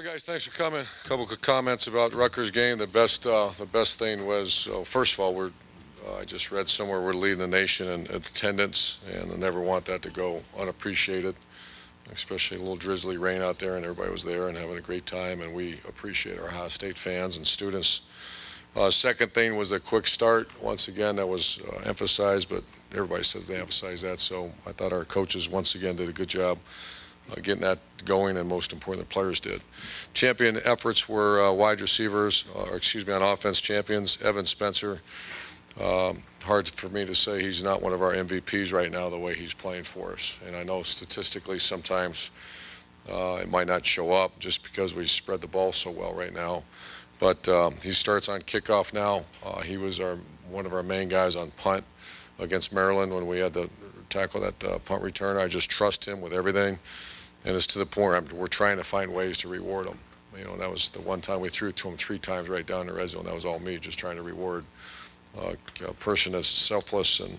Hi guys, thanks for coming. A couple quick comments about Rutgers game. The best thing was, first of all, I just read somewhere we're leading the nation in attendance, and I never want that to go unappreciated. Especially a little drizzly rain out there, and everybody was there and having a great time, and we appreciate our Ohio State fans and students. Second thing was a quick start. Once again, that was emphasized, but everybody says they emphasize that, so I thought our coaches once again did a good job getting that going, and most important, the players did. Champion efforts were wide receivers, on offense champions. Evan Spencer, hard for me to say he's not one of our MVPs right now the way he's playing for us. And I know statistically sometimes it might not show up just because we spread the ball so well right now. But he starts on kickoff now. He was one of our main guys on punt against Maryland when we had to tackle that punt returner. I just trust him with everything. And it's to the point we're trying to find ways to reward him. You know, that was the one time we threw it to him 3 times right down the red zone. That was all me, just trying to reward a person that's selfless, and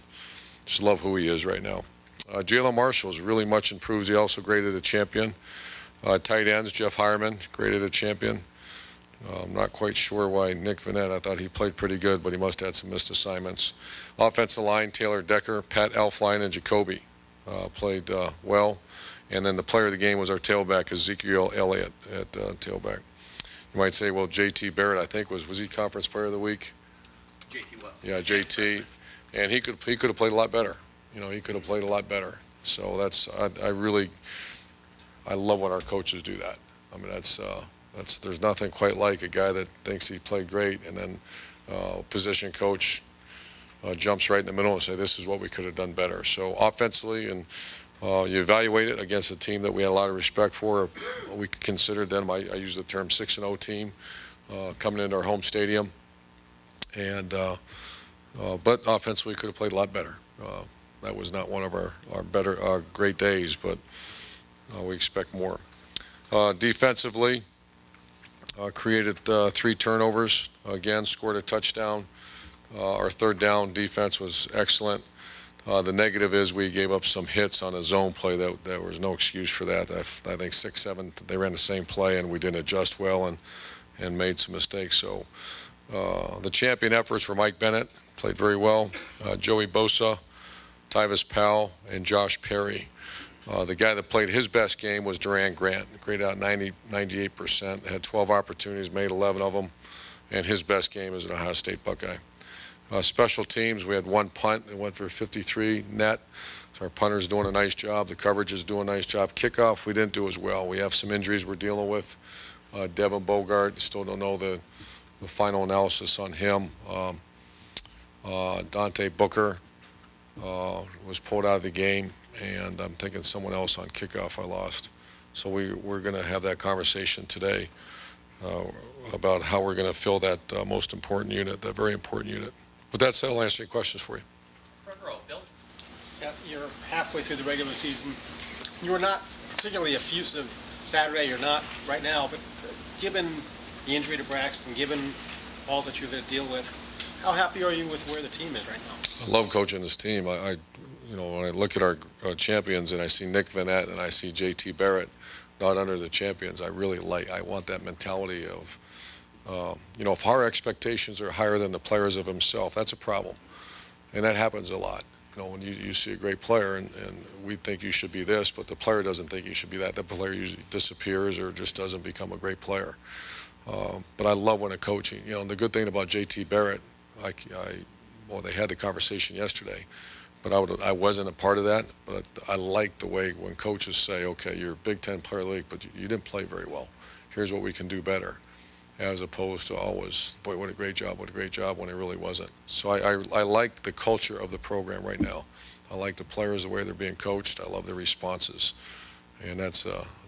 just love who he is right now. Jalen Marshall's really much improved. He also graded a champion. Tight ends, Jeff Hireman graded a champion. I'm not quite sure why Nick Vanette. I thought he played pretty good, but he must have had some missed assignments. Offensive line, Taylor Decker, Pat Elflein, and Jacoby played well. And then the player of the game was our tailback, Ezekiel Elliott, at tailback. You might say, well, J.T. Barrett, I think, was he Conference Player of the Week? J.T. was. Yeah, J.T. And he could have played a lot better. You know, he could have played a lot better. So I love when our coaches do that. I mean, there's nothing quite like a guy that thinks he played great, and then position coach jumps right in the middle and say, this is what we could have done better. So offensively, and you evaluate it against a team that we had a lot of respect for. We considered them, I use the term 6-0 team, coming into our home stadium. And but offensively could have played a lot better. That was not one of our great days, but we expect more. Defensively, created 3 turnovers. Again, scored a touchdown. Our third down defense was excellent. The negative is we gave up some hits on a zone play that there was no excuse for that. I think 6, 7, they ran the same play, and we didn't adjust well and made some mistakes. So the champion efforts were Mike Bennett, played very well, Joey Bosa, Tyvis Powell, and Josh Perry. The guy that played his best game was Duran Grant, graded out 98%, had 12 opportunities, made 11 of them, and his best game is an Ohio State Buckeye. Special teams, we had 1 punt that went for 53 net. So our punter's doing a nice job. The coverage is doing a nice job. Kickoff, we didn't do as well. We have some injuries we're dealing with. Devin Bogart, still don't know the final analysis on him. Dante Booker was pulled out of the game, and I'm thinking someone else on kickoff I lost. So we're going to have that conversation today about how we're going to fill that most important unit, that very important unit. With that said, I'll answer any questions for you. Bill? Yeah, you're halfway through the regular season. You were not particularly effusive Saturday. You're not right now, but given the injury to Braxton, given all that you've had to deal with, how happy are you with where the team is right now? I love coaching this team. You know, when I look at our champions and I see Nick Vanette and I see J.T. Barrett not under the champions, I want that mentality of, you know, if our expectations are higher than the players of himself, that's a problem. And that happens a lot. You know, when you see a great player and we think you should be this, but the player doesn't think you should be that, the player usually disappears or just doesn't become a great player. But I love when a coach, you know, and the good thing about J.T. Barrett, well, they had the conversation yesterday, but I wasn't a part of that, but I like the way when coaches say, okay, you're a Big Ten player league, but you didn't play very well. Here's what we can do better, as opposed to always, boy, what a great job, when it really wasn't. So I like the culture of the program right now. I like the players, the way they're being coached. I love their responses. And that's,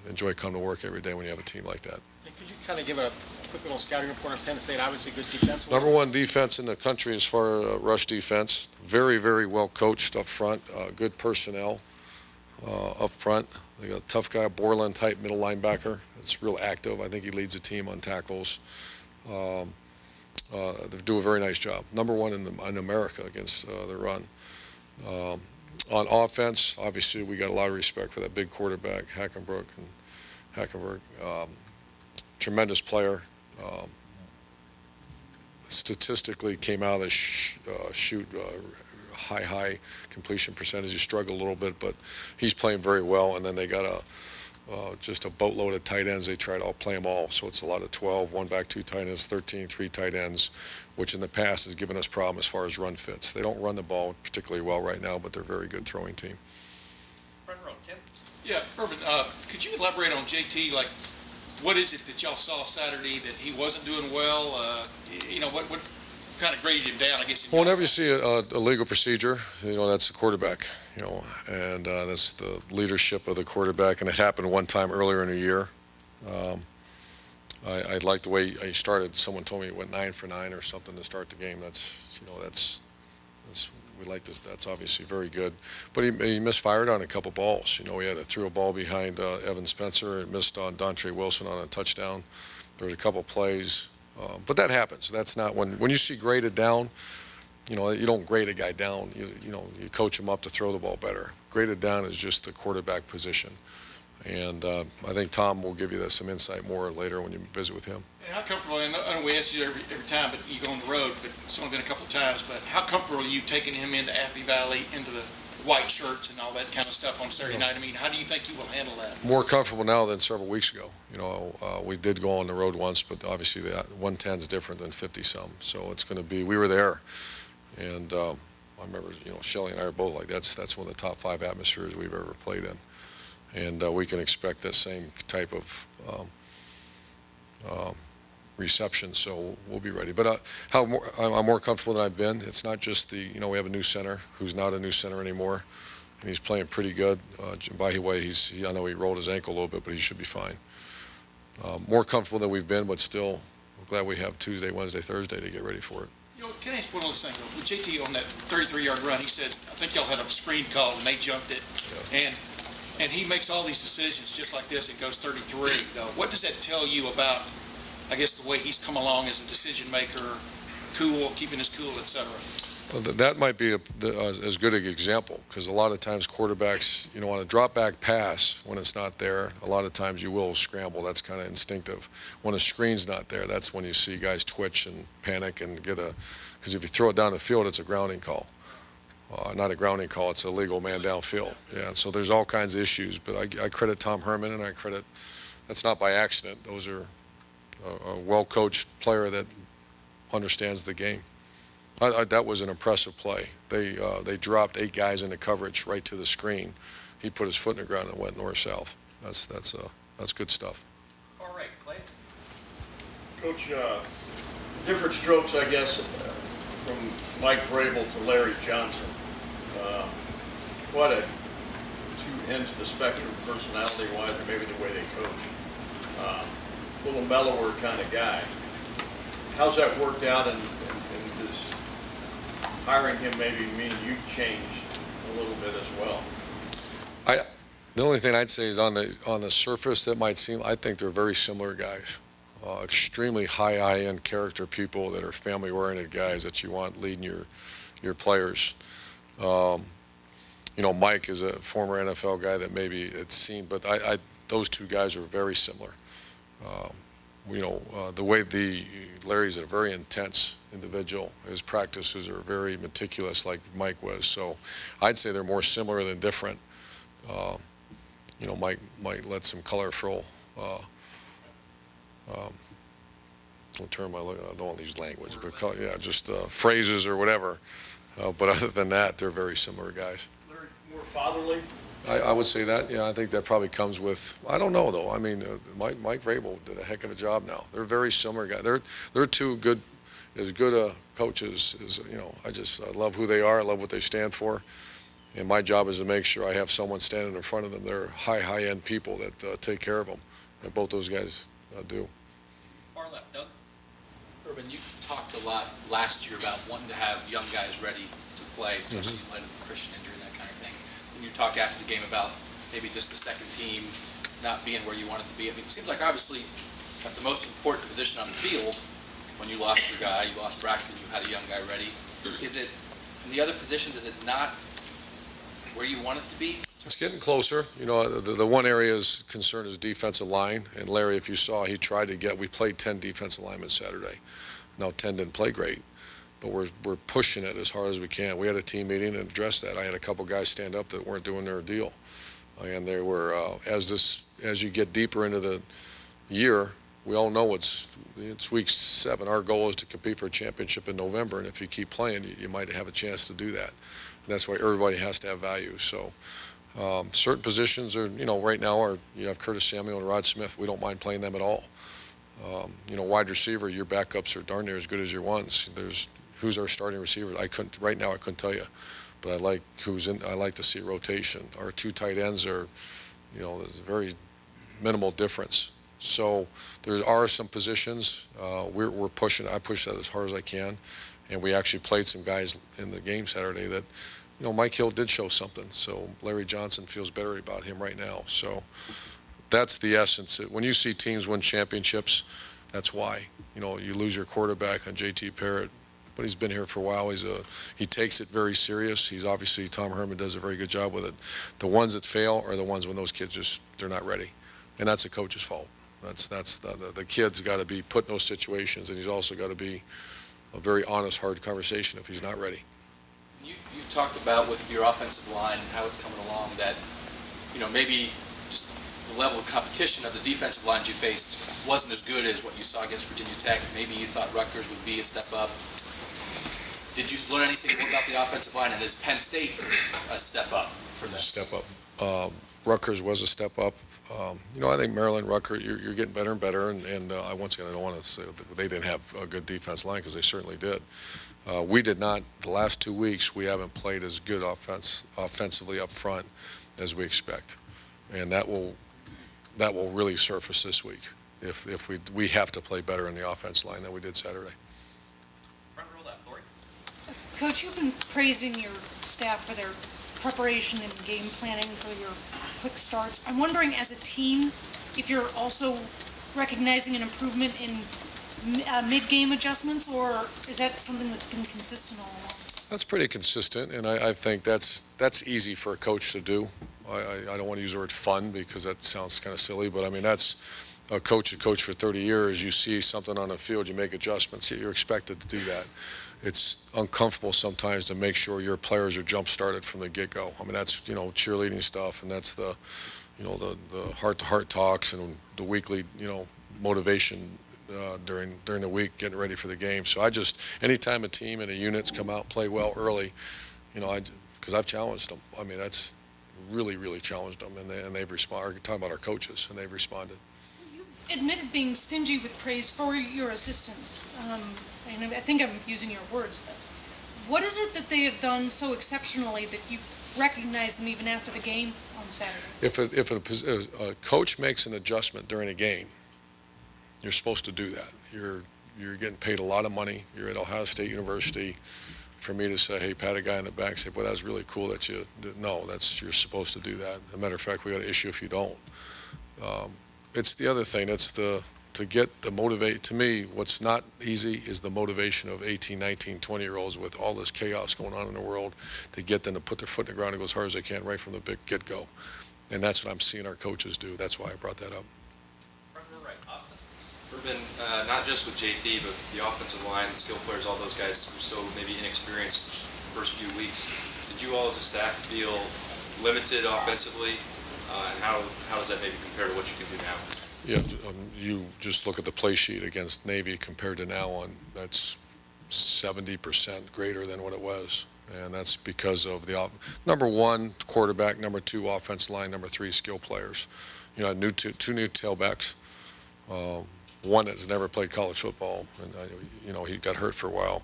enjoy coming to work every day when you have a team like that. Could you kind of give a quick little scouting report on Penn State? Obviously good defense. Number 1 defense in the country as far as rush defense. Very, very well coached up front. Good personnel up front. They got a tough guy, Borland type middle linebacker. It's real active. I think he leads the team on tackles. They do a very nice job. Number 1 in America against the run. On offense, obviously we got a lot of respect for that big quarterback, Hackenberg. tremendous player. Statistically came out of the shoot high completion percentage. He struggled a little bit, but he's playing very well. And then they got just a boatload of tight ends. They try to play them all. So it's a lot of 12, one back, two tight ends, 13, three tight ends, which in the past has given us problems as far as run fits. They don't run the ball particularly well right now, but they're a very good throwing team. Front row, Tim. Yeah, Urban, could you elaborate on JT? Like, what is it that y'all saw Saturday that he wasn't doing well? What kind of graded him down, I guess? Well, whenever you see a legal procedure, that's the quarterback, and that's the leadership of the quarterback. And it happened one time earlier in the year. I liked the way he started. Someone told me he went 9 for 9 or something to start the game. We like this. That's obviously very good. But he misfired on a couple balls. He threw a ball behind Evan Spencer and missed on Dontre Wilson on a touchdown. There was a couple plays. But that happens. That's not when you see graded down, you don't grade a guy down. You coach him up to throw the ball better. Graded down is just the quarterback position. And I think Tom will give you some insight more later when you visit with him. And how comfortable, I know we ask you every time, but you go on the road, but it's only been a couple of times, but how comfortable are you taking him into Appy Valley, into the white shirts and all that kind of stuff on Saturday night? I mean, how do you think he will handle that? More comfortable now than several weeks ago. We did go on the road once, but obviously that 110 is different than 50-some. So it's going to be, we were there. And I remember, Shelley and I are both like, that's one of the top 5 atmospheres we've ever played in. And we can expect that same type of reception, so we'll be ready. But I'm more comfortable than I've been. It's not just we have a new center who's not a new center anymore, and he's playing pretty good. By the way, I know he rolled his ankle a little bit, but he should be fine. More comfortable than we've been, but still, we're glad we have Tuesday, Wednesday, Thursday to get ready for it. Can I ask one other thing? With JT on that 33-yard run, he said, I think y'all had a screen call and they jumped it. Yeah. And he makes all these decisions just like this. It goes 33, though. What does that tell you about, I guess, the way he's come along as a decision maker, cool, keeping his cool, et cetera? Well, that might be as good an example, because a lot of times quarterbacks, on a drop back pass, when it's not there, a lot of times you will scramble. That's kind of instinctive. When a screen's not there, that's when you see guys twitch and panic and because if you throw it down the field, it's a grounding call. Not a grounding call, it's a legal man downfield. Yeah, so there's all kinds of issues, but I credit Tom Herman, and I credit, that's not by accident. Those are a well-coached player that understands the game. That was an impressive play. They dropped 8 guys into coverage right to the screen. He put his foot in the ground and went north-south. That's good stuff. All right, Clay. Coach, different strokes, I guess, from Mike Vrabel to Larry Johnson. What two ends of the spectrum, personality-wise, or maybe the way they coach. A little mellower kind of guy. How's that worked out, and does hiring him maybe mean you've changed a little bit as well? The only thing I'd say is on the surface, that might seem, I think they're very similar guys. Extremely high-end character people that are family-oriented guys that you want leading your players. Mike is a former NFL guy that maybe it's seen, but those two guys are very similar. The way Larry's a very intense individual. His practices are very meticulous, like Mike was. So I'd say they're more similar than different. Mike might let some colorful. What term I don't want to use language, but yeah, just phrases or whatever. But other than that, they're very similar guys. Larry, more fatherly? I would say that. Yeah, I think that probably comes with. I don't know though. I mean, Mike Vrabel did a heck of a job now. They're very similar guys. They're two good, as good a coaches as I love who they are. I love what they stand for. And my job is to make sure I have someone standing in front of them. They're high-end people that take care of them. And both those guys do. Far left, Doug. Urban, you talked a lot last year about wanting to have young guys ready to play, especially in light of the Christian injury and that kind of thing. When you talked after the game about maybe just the second team not being where you want it to be, I mean, it seems like obviously at the most important position on the field, when you lost your guy, you lost Braxton, you had a young guy ready. Is it, in the other positions, is it not where you want it to be? It's getting closer. You know, the one area is concern is defensive line. And Larry, if you saw, he tried to get, we played 10 defensive linemen Saturday. Now 10 didn't play great, but we're pushing it as hard as we can. We had a team meeting and addressed that. I had a couple guys stand up that weren't doing their deal. And they were, as you get deeper into the year, we all know it's week 7. Our goal is to compete for a championship in November, and if you keep playing, you might have a chance to do that. And that's why everybody has to have value. So certain positions are, you know, right now you have Curtis Samuel and Rod Smith. We don't mind playing them at all. You know, wide receiver, your backups are darn near as good as your ones. Who's our starting receiver? Right now I couldn't tell you, but I like I like to see rotation. Our 2 tight ends are, you know, there's a very minimal difference. So there are some positions we're pushing. I push that as hard as I can, and we actually played some guys in the game Saturday that, you know, Mike Hill did show something. So Larry Johnson feels better about him right now. So that's the essence. When you see teams win championships, that's why. You know, you lose your quarterback on J.T. Parrott, but he's been here for a while. He takes it very serious. He's obviously, Tom Herman does a very good job with it. The ones that fail are the ones when those kids they're not ready, and that's a coach's fault. That's the kid's got to be put in those situations, and he's also got to be a very honest, hard conversation if he's not ready. You've talked about with your offensive line and how it's coming along that, you know, maybe just the level of competition of the defensive lines you faced wasn't as good as what you saw against Virginia Tech. Maybe you thought Rutgers would be a step up. Did you learn anything more about the offensive line, and is Penn State a step up for them? Step up. Rutgers was a step up. You know, I think Maryland, Rutgers, you're getting better and better. And once again, I don't want to say that they didn't have a good defense line, because they certainly did. We did not. The last 2 weeks, we haven't played as good offensively up front as we expect, and that will really surface this week. If we have to play better in the offense line than we did Saturday. Front row left, Lori. Coach, you've been praising your staff for their preparation and game planning for your quick starts. I'm wondering, as a team, if you're also recognizing an improvement in mid-game adjustments, or is that something that's been consistent all along? That's pretty consistent, and I think that's easy for a coach to do. I don't want to use the word fun, because that sounds kind of silly, but I mean, that's a coach for 30 years. You see something on the field, you make adjustments. You're expected to do that. It's uncomfortable sometimes to make sure your players are jump-started from the get-go. I mean, that's, you know, cheerleading stuff, and that's the, you know, the heart-to-heart talks and the weekly, you know, motivation during the week, getting ready for the game. So anytime a team and a unit's come out and play well early, you know, because I've challenged them. I mean, that's really challenged them, and they've responded. We're talking about our coaches, and they've responded. You've admitted being stingy with praise for your assistants. And I think I'm using your words. What is it that they have done so exceptionally that you recognize them even after the game on Saturday? If a coach makes an adjustment during a game, you're supposed to do that. You're getting paid a lot of money. You're at Ohio State University. For me to say, hey, pat a guy in the back, say, well, that's really cool that you did. No, you're supposed to do that. As a matter of fact, we got an issue if you don't. It's the other thing. It's to get the motivate. To me, what's not easy is the motivation of 18, 19, 20-year-olds with all this chaos going on in the world, to get them to put their foot in the ground and go as hard as they can right from the big get-go. And that's what I'm seeing our coaches do. That's why I brought that up. Front row right, Austin. Urban, not just with JT, but the offensive line, the skill players, all those guys were so maybe inexperienced first few weeks. Did you all as a staff feel limited offensively? And how does that maybe compare to what you can do now? Yeah, you just look at the play sheet against Navy compared to now, that's 70% greater than what it was. And that's because of the number 1 quarterback, number 2 offense line, number 3 skill players. You know, two new tailbacks. One that's never played college football, and you know, he got hurt for a while.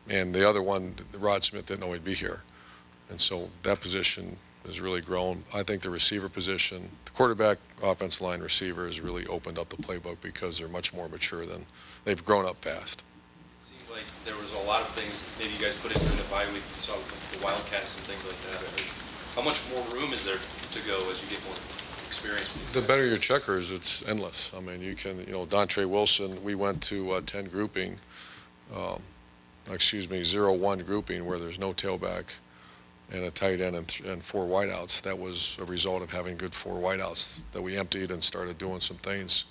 And the other one, Rod Smith, didn't know he'd be here, and so that position has really grown. I think the receiver position, the quarterback, offense line, receiver has really opened up the playbook because they're much more mature they've grown up fast. It seemed like there was a lot of things maybe you guys put in during the bye week. You saw the Wildcats and things like that. How much more room is there to go as you get more experience? The better your checkers, it's endless. I mean, you can, you know, Dontre Wilson, we went to 10 grouping, 0-1 grouping where there's no tailback. and a tight end and 4 wideouts. That was a result of having good 4 wideouts that we emptied and started doing some things.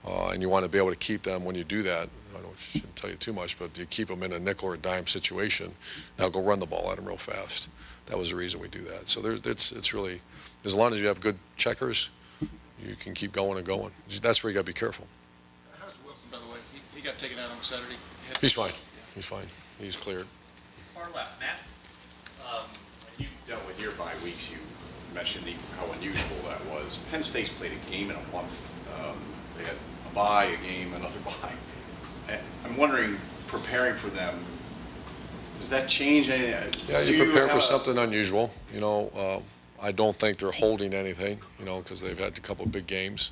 And you want to be able to keep them when you do that. Shouldn't tell you too much, but you keep them in a nickel or dime situation. Now go run the ball at them real fast. That was the reason we do that. So it's really, as long as you have good checkers, you can keep going and going. That's where you got to be careful. How's Wilson, by the way? He got taken out on Saturday. He's fine. He's fine. He's cleared. Far left, Matt. When you dealt with your bye weeks, you mentioned how unusual that was. Penn State's played a game in a month. They had a bye, a game, another bye. I'm wondering, preparing for them, does that change anything? Yeah, you prepare for something unusual. You know, I don't think they're holding anything, you know, because they've had a couple of big games.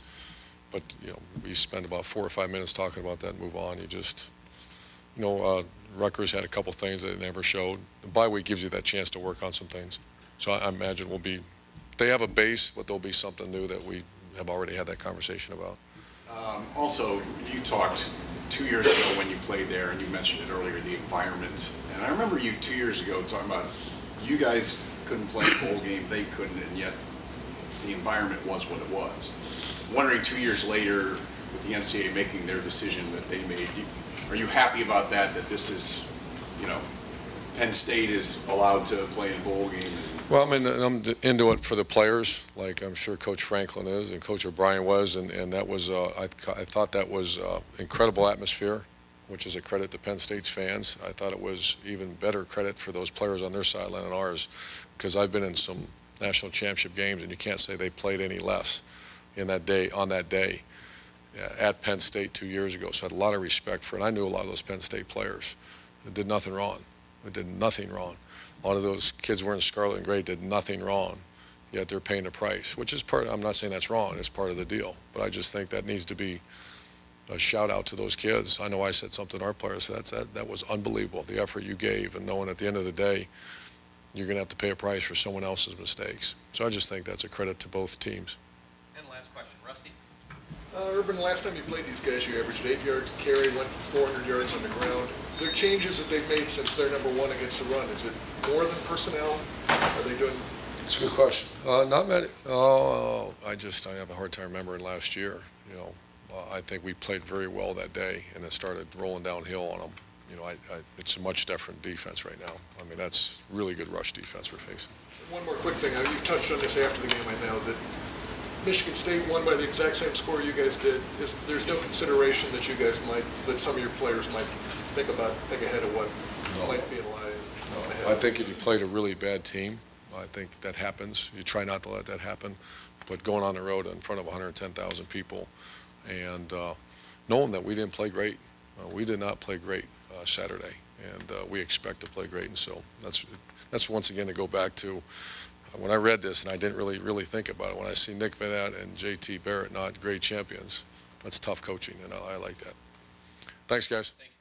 But, you know, we spend about 4 or 5 minutes talking about that and move on. You just, you know, Rutgers had a couple things that they never showed. The bye week gives you that chance to work on some things. So I imagine they have a base, but there'll be something new that we have already had that conversation about. Also, you talked 2 years ago when you played there, and you mentioned it earlier, the environment. And I remember you 2 years ago talking about you guys couldn't play a bowl game, they couldn't, and yet the environment was what it was. I'm wondering 2 years later, with the NCAA making their decision that they made, are you happy about that, that this is, you know, Penn State is allowed to play in a bowl game? Well, I mean, I'm into it for the players, like I'm sure Coach Franklin is and Coach O'Brien was, and that was, I thought that was incredible atmosphere, which is a credit to Penn State's fans. I thought it was even better credit for those players on their sideline and ours, because I've been in some national championship games, and you can't say they played any less in that day, on that day, at Penn State 2 years ago. So I had a lot of respect for it. I knew a lot of those Penn State players. They did nothing wrong. They did nothing wrong. A lot of those kids wearing scarlet and gray did nothing wrong, yet they're paying the price, which is part, I'm not saying that's wrong, it's part of the deal. But I just think that needs to be a shout out to those kids. I know I said something to our players, that was unbelievable, the effort you gave, and knowing at the end of the day, you're going to have to pay a price for someone else's mistakes. So I just think that's a credit to both teams. And last question, Rusty. Urban, last time you played these guys, you averaged 8 yards a carry, went for 400 yards on the ground. Are there changes that they've made since they're number one against the run? Is it more than personnel? Are they doing? It's a good question. Not many. I have a hard time remembering last year. You know, I think we played very well that day, and it started rolling downhill on them. You know, it's a much different defense right now. I mean, that's really good rush defense we're facing. One more quick thing. You touched on this after the game, I know, that Michigan State won by the exact same score you guys did. There's no consideration that you guys that some of your players might think ahead of what might be in line? No. I think if you played a really bad team, I think that happens. You try not to let that happen. But going on the road in front of 110,000 people and knowing that we didn't play great, we did not play great Saturday, and we expect to play great. And so that's once again to go back to when I read this, and I didn't really think about it. When I see Nick Vanette and JT Barrett not great champions, that's tough coaching, and I like that. Thanks, guys. Thank you.